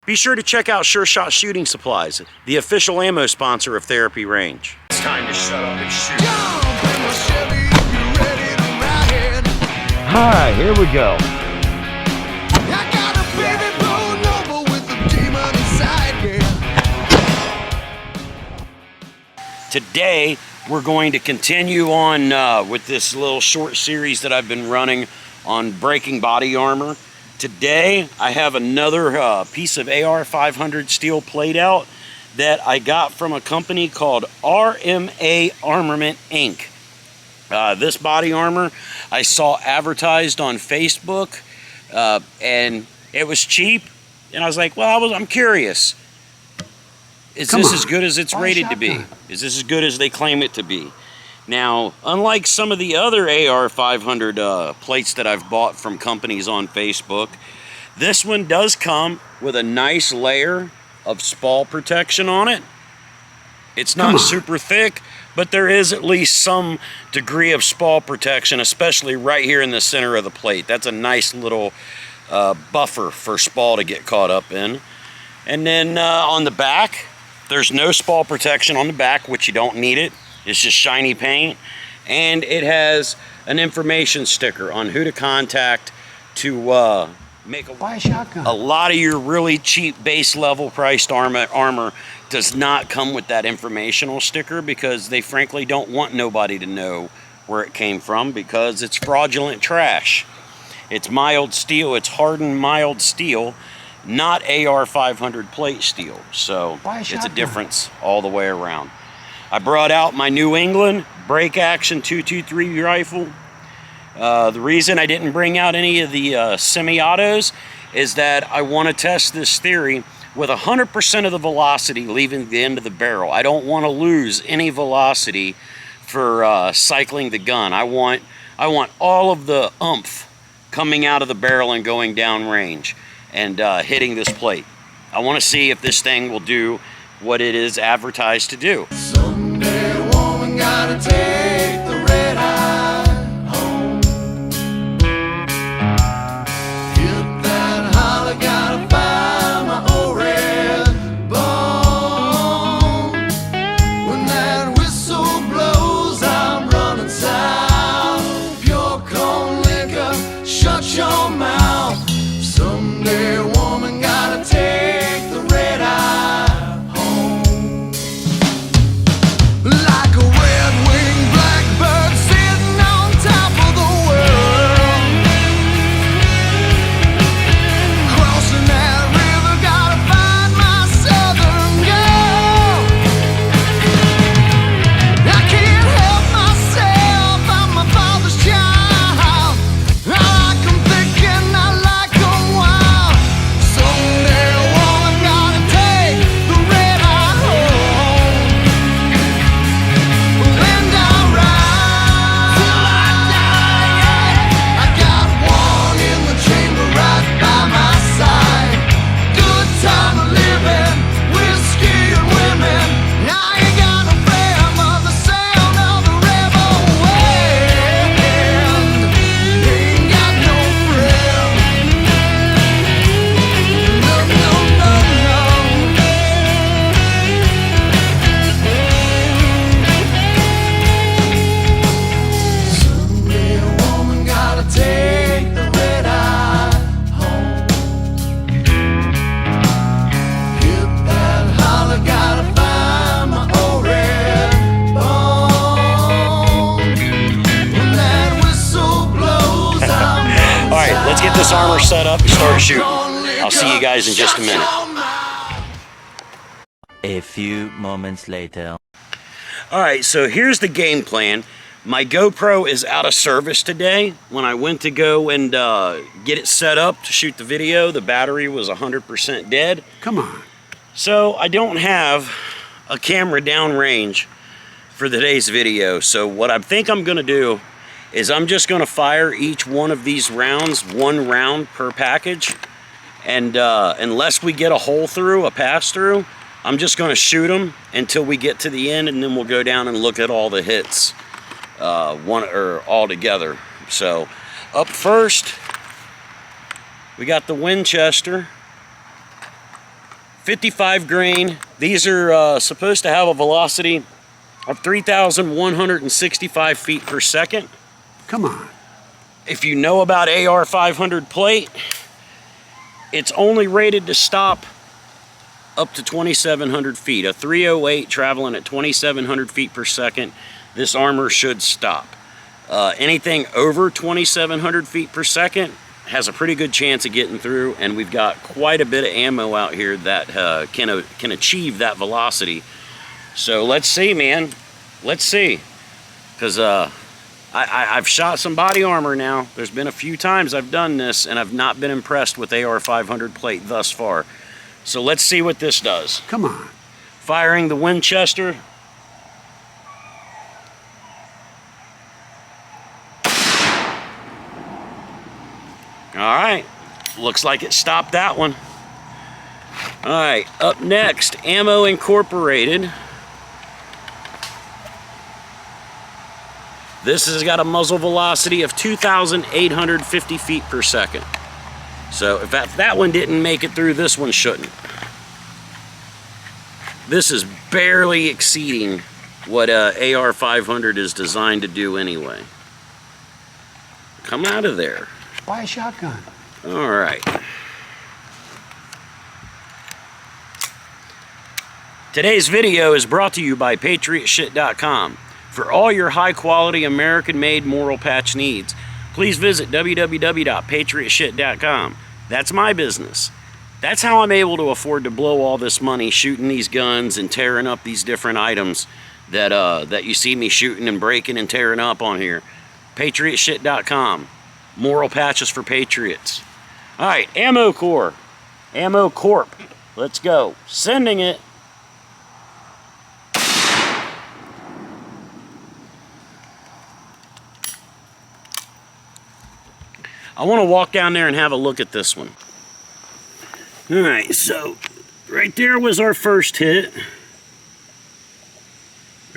Be sure to check out Sure Shot Shooting Supplies, the official ammo sponsor of Therapy Range. It's time to shut up and shoot. Hi, here we go. Today, we're going to continue on with this little short series that I've been running on breaking body armor. Today, I have another piece of AR 500 steel plate out that I got from a company called RMA Armament Inc. This body armor I saw advertised on Facebook, and it was cheap, and I was like, well, I'm curious. Is this as good as it's rated to be? Is this as good as they claim it to be? Now, unlike some of the other AR 500 plates that I've bought from companies on Facebook, this one does come with a nice layer of spall protection on it. It's not super thick, but there is at least some degree of spall protection, especially right here in the center of the plate. That's a nice little buffer for spall to get caught up in. And then on the back, there's no spall protection on the back, which you don't need it. It's just shiny paint. And it has an information sticker on who to contact to make a lot of your really cheap base level priced armor does not come with that informational sticker, because they frankly don't want nobody to know where it came from, because it's fraudulent trash. It's mild steel, it's hardened mild steel, not AR 500 plate steel. So it's a difference all the way around. I brought out my New England break action 223 rifle. The reason I didn't bring out any of the semi-autos is that I want to test this theory with 100% of the velocity leaving the end of the barrel. I don't want to lose any velocity for cycling the gun. I want all of the oomph coming out of the barrel and going down range and hitting this plate. I want to see if this thing will do what it is advertised to do. Someday a woman gotta take the red eye home. Hit that holler, gotta find my old red bone. When that whistle blows, I'm running south. Pure corn liquor, shut your mouth. Someday a woman gotta take the red eye home. Like a red-winged blackbird sitting on top of the world. Crossing that river, gotta find my southern girl. I can't help myself, I'm my father's child. I like 'em thick and I like 'em wild. Someday a woman gotta take the red eye home. And I'll ride till I die, yeah. I got one in the chamber right by my side. Good time of living, whiskey and women. I ain't got a friend of the sound of the rebel wind. Ain't got no friend. No, no, no, no. Someday a woman gotta take the red eye home. Hit that holler, gotta find my old red bone. When that whistle blows, I'm All right, let's get this armor set up and start shooting. I'll see you guys in just a minute. A few moments later. All right, so here's the game plan. My GoPro is out of service today. When I went to go and get it set up to shoot the video, the battery was 100% dead. Come on. So I don't have a camera downrange for today's video. So what I think I'm gonna do is I'm just gonna fire each one of these rounds, 1 round per package. And unless we get a hole through, a pass through, I'm just gonna shoot them until we get to the end, and then we'll go down and look at all the hits all together. So up first, we got the Winchester. 55 grain. These are supposed to have a velocity of 3,165 feet per second. Come on. If you know about AR 500 plate, it's only rated to stop up to 2,700 feet. A 308 traveling at 2,700 feet per second, this armor should stop. Anything over 2,700 feet per second has a pretty good chance of getting through, and we've got quite a bit of ammo out here that can achieve that velocity. So let's see, man. Let's see. Because I've shot some body armor now. There's been a few times I've done this, and I've not been impressed with AR 500 plate thus far. So let's see what this does. Come on. Firing the Winchester. All right, looks like it stopped that one. All right, up next, Ammo Incorporated. This has got a muzzle velocity of 2,850 feet per second. So if that one didn't make it through, this one shouldn't. This is barely exceeding what AR 500 is designed to do anyway. Come out of there. Buy a shotgun. All right. Today's video is brought to you by PatriotShit.com. For all your high-quality, American-made Moral Patch needs, please visit www.patriotshit.com. That's my business. That's how I'm able to afford to blow all this money shooting these guns and tearing up these different items that you see me shooting and breaking and tearing up on here. PatriotShit.com. Moral patches for patriots. All right, Ammo Corp. Ammo Corp. Let's go. Sending it. I want to walk down there and have a look at this one. All right, so right there was our first hit.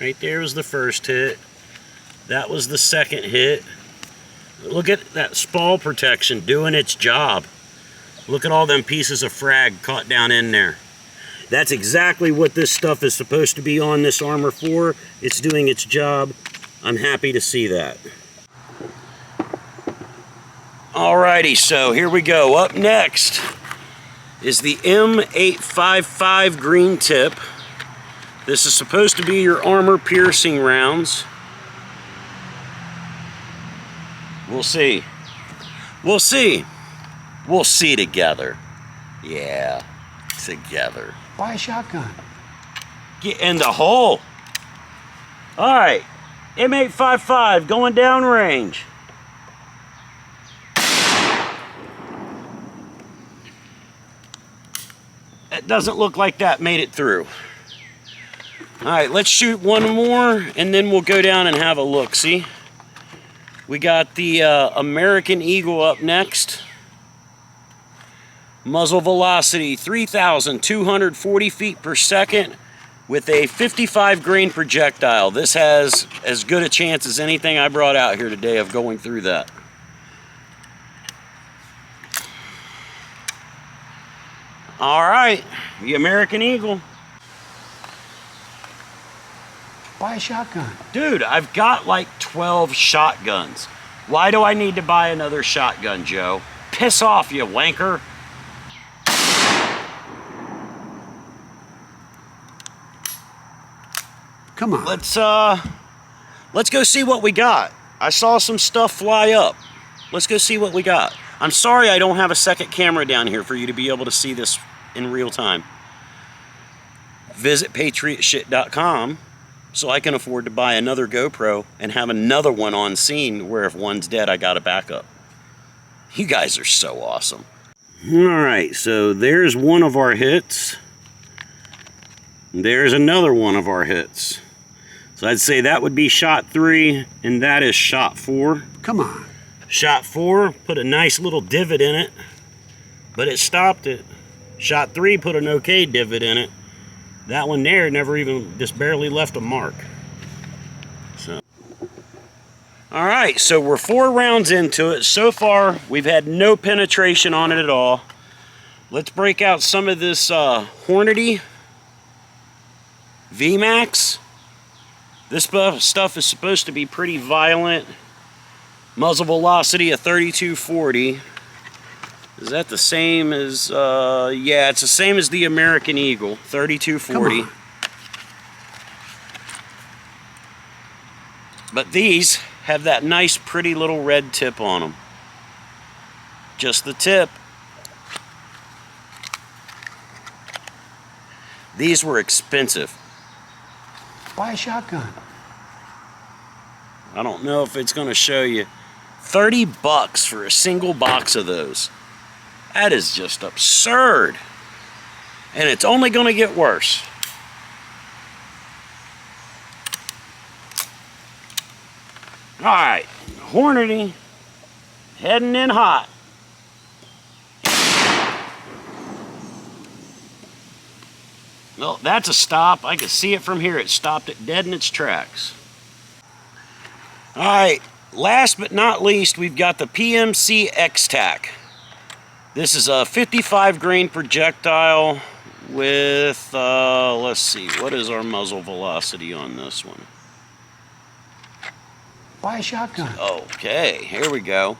Right there was the first hit. That was the second hit. Look at that spall protection doing its job. Look at all them pieces of frag caught down in there. That's exactly what this stuff is supposed to be on this armor for. It's doing its job. I'm happy to see that. Alrighty, so here we go. Up next is the M855 green tip. This is supposed to be your armor piercing rounds. We'll see. We'll see. We'll see together. Yeah, together. Buy a shotgun. Get in the hole. All right, M855 going down range. It doesn't look like that made it through. All right, let's shoot one more and then we'll go down and have a look. See? We got the American Eagle up next. Muzzle velocity 3,240 feet per second with a 55 grain projectile. This has as good a chance as anything I brought out here today of going through that. All right, the American Eagle. Buy a shotgun. Dude, I've got like 12 shotguns. Why do I need to buy another shotgun, Joe? Piss off, you wanker. Come on. Let's go see what we got. I saw some stuff fly up. Let's go see what we got. I'm sorry I don't have a second camera down here for you to be able to see this in real time. Visit PatriotShit.com so I can afford to buy another GoPro and have another one on scene where if one's dead, I got a backup. You guys are so awesome. All right, so there's one of our hits. There's another one of our hits. So I'd say that would be shot 3, and that is shot 4. Come on. Shot 4 put a nice little divot in it, but it stopped it. Shot 3 put an okay divot in it. That one there never even, just barely left a mark. So, all right, so we're 4 rounds into it. So far, we've had no penetration on it at all. Let's break out some of this Hornady VMAX. This stuff is supposed to be pretty violent. Muzzle velocity of 3240. Is that the same as, yeah, it's the same as the American Eagle, 3240. But these have that nice, pretty little red tip on them. Just the tip. These were expensive. Buy a shotgun. I don't know if it's going to show you. $30 for a single box of those. That is just absurd. And it's only going to get worse. Alright, Hornady heading in hot. Well, that's a stop. I can see it from here. It stopped it dead in its tracks. Alright, last but not least, we've got the PMC X-Tac. This is a 55 grain projectile with, let's see, what is our muzzle velocity on this one? Buy a shotgun. Okay, here we go.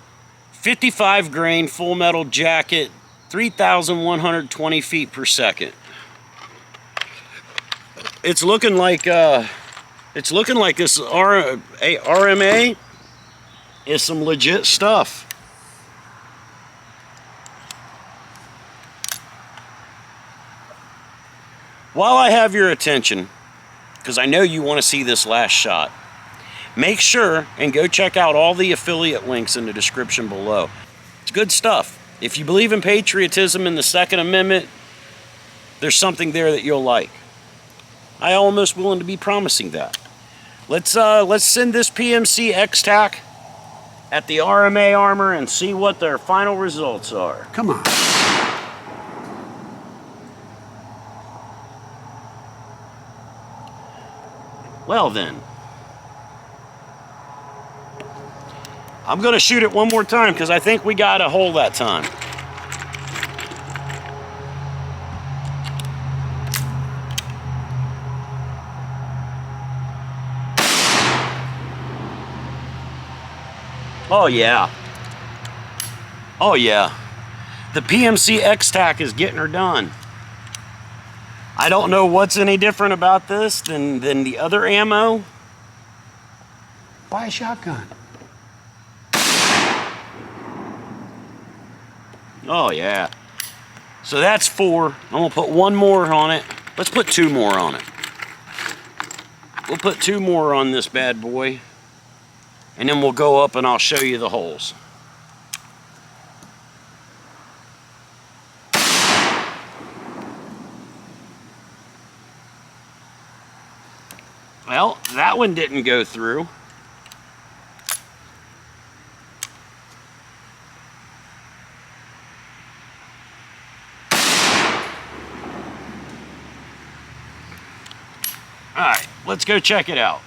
55 grain full metal jacket, 3,120 feet per second. It's looking like this RMA is some legit stuff. While I have your attention, because I know you want to see this last shot, make sure and go check out all the affiliate links in the description below. It's good stuff. If you believe in patriotism and the Second Amendment, there's something there that you'll like. I'm almost willing to be promising that. Let's send this PMC X-Tac at the RMA Armor and see what their final results are. Come on. Well then, I'm going to shoot it one more time because I think we got a hole that time. Oh yeah. Oh yeah. The PMC X-Tac is getting her done. I don't know what's any different about this than the other ammo. Buy a shotgun. Oh yeah. So that's 4. I'm gonna put 1 more on it. Let's put 2 more on it. We'll put 2 more on this bad boy. And then we'll go up and I'll show you the holes. Well, that one didn't go through. All right, let's go check it out.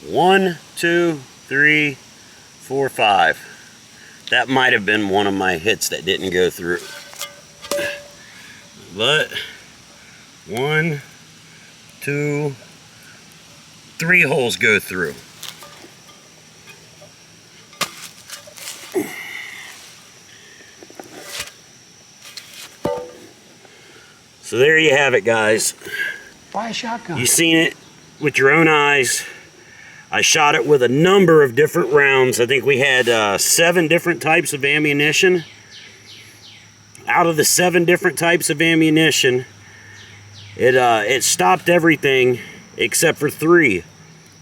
One, 2, 3, 4, 5. That might have been one of my hits that didn't go through. But 1, 2, 3 holes go through. So there you have it, guys. Buy a shotgun. You've seen it with your own eyes. I shot it with a number of different rounds. I think we had 7 different types of ammunition. Out of the 7 different types of ammunition, it stopped everything except for 3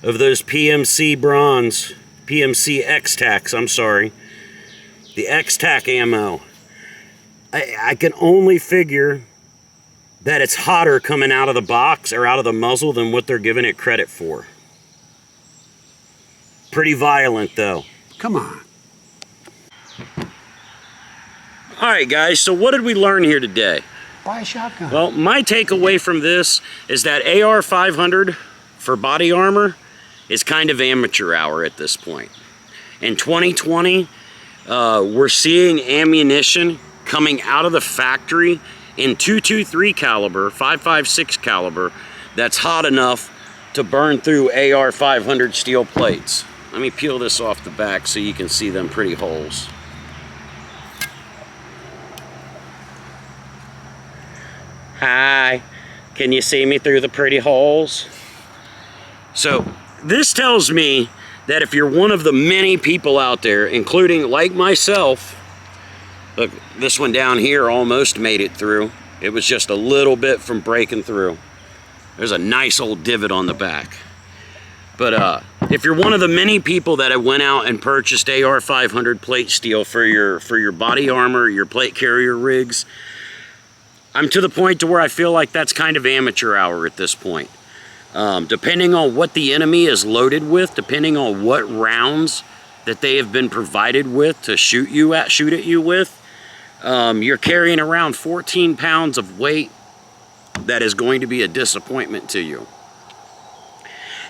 of those PMC X-Tacs, I'm sorry. The X-Tac ammo. I can only figure that it's hotter coming out of the box or out of the muzzle than what they're giving it credit for. Pretty violent though. Come on. Alright guys, so what did we learn here today? Buy a shotgun. Well, my takeaway from this is that AR 500 for body armor is kind of amateur hour at this point. In 2020, we're seeing ammunition coming out of the factory in 223 caliber, 5.56 caliber, that's hot enough to burn through AR 500 steel plates. Let me peel this off the back so you can see them pretty holes. Hi, can you see me through the pretty holes? So this tells me that if you're one of the many people out there, including like myself, look, this one down here almost made it through. It was just a little bit from breaking through. There's a nice old divot on the back. But if you're one of the many people that have went out and purchased AR 500 plate steel for your body armor, your plate carrier rigs, I'm to the point to where I feel like that's kind of amateur hour at this point. Depending on what the enemy is loaded with, depending on what rounds that they have been provided with to shoot at you with, you're carrying around 14 pounds of weight that is going to be a disappointment to you.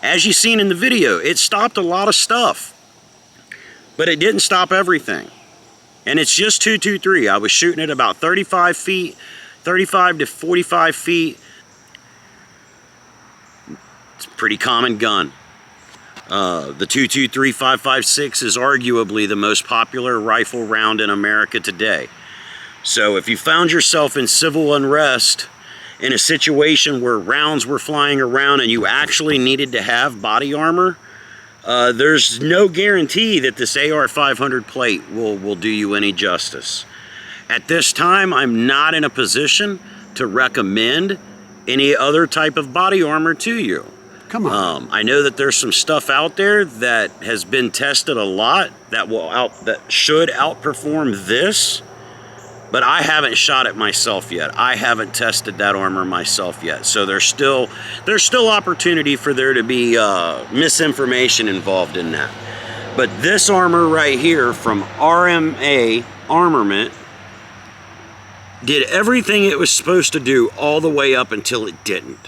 As you've seen in the video, it stopped a lot of stuff, but it didn't stop everything. And it's just 223. I was shooting at about 35 feet, 35 to 45 feet. It's a pretty common gun. The 223 5.56 is arguably the most popular rifle round in America today. So if you found yourself in civil unrest, in a situation where rounds were flying around and you actually needed to have body armor, there's no guarantee that this AR 500 plate will do you any justice. At this time, I'm not in a position to recommend any other type of body armor to you. Come on. I know that there's some stuff out there that has been tested a lot that should outperform this, but I haven't shot it myself yet. I haven't tested that armor myself yet. So there's still opportunity for there to be misinformation involved in that. But this armor right here from RMA Armament did everything it was supposed to do all the way up until it didn't.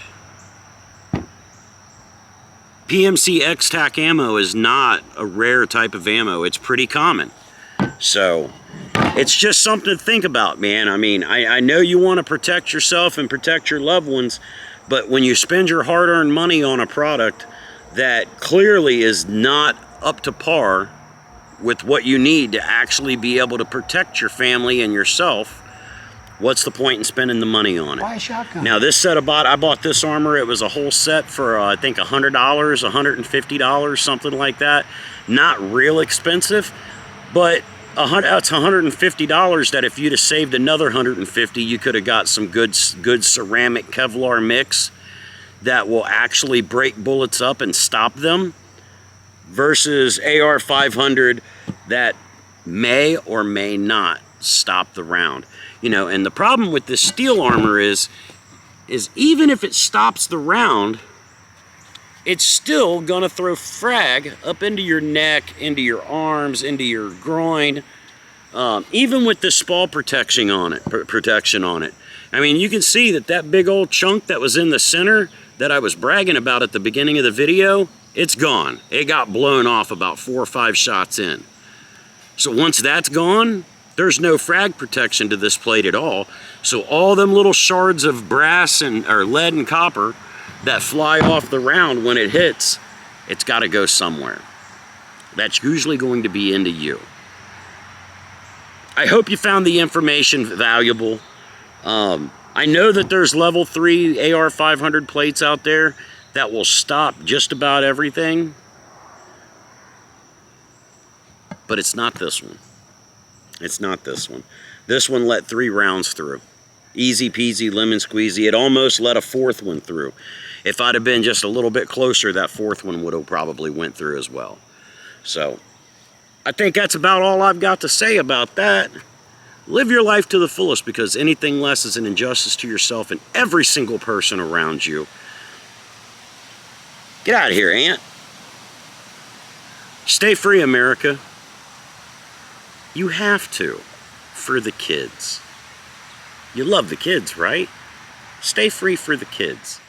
PMC X-Tac ammo is not a rare type of ammo. It's pretty common. So it's just something to think about, man. I mean, I know you want to protect yourself and protect your loved ones, but when you spend your hard-earned money on a product that clearly is not up to par with what you need to actually be able to protect your family and yourself, what's the point in spending the money on it? Buy a shotgun. Now this set I bought this armor, it was a whole set for I think $100, $150, something like that. Not real expensive, but that's $150 that if you'd have saved another $150, you could have got some good ceramic Kevlar mix that will actually break bullets up and stop them, versus AR 500 that may or may not stop the round. You know, and the problem with this steel armor is even if it stops the round, it's still gonna throw frag up into your neck, into your arms, into your groin, even with this spall protection on it. I mean, you can see that big old chunk that was in the center that I was bragging about at the beginning of the video, it's gone. It got blown off about 4 or 5 shots in. So once that's gone, there's no frag protection to this plate at all. So all them little shards of brass or lead and copper that fly off the round when it hits, it's got to go somewhere. That's usually going to be into you. I hope you found the information valuable. I know that there's level 3 AR 500 plates out there that will stop just about everything, but it's not this one. It's not this one. This one let 3 rounds through. Easy peasy, lemon squeezy. It almost let a 4th one through. If I'd have been just a little bit closer, that 4th one would have probably went through as well. So I think that's about all I've got to say about that. Live your life to the fullest, because anything less is an injustice to yourself and every single person around you. Get out of here, Ant. Stay free, America. You have to, for the kids. You love the kids, right? Stay free for the kids.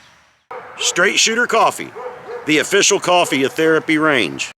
Straight Shooter Coffee. the official coffee of Therapy Range.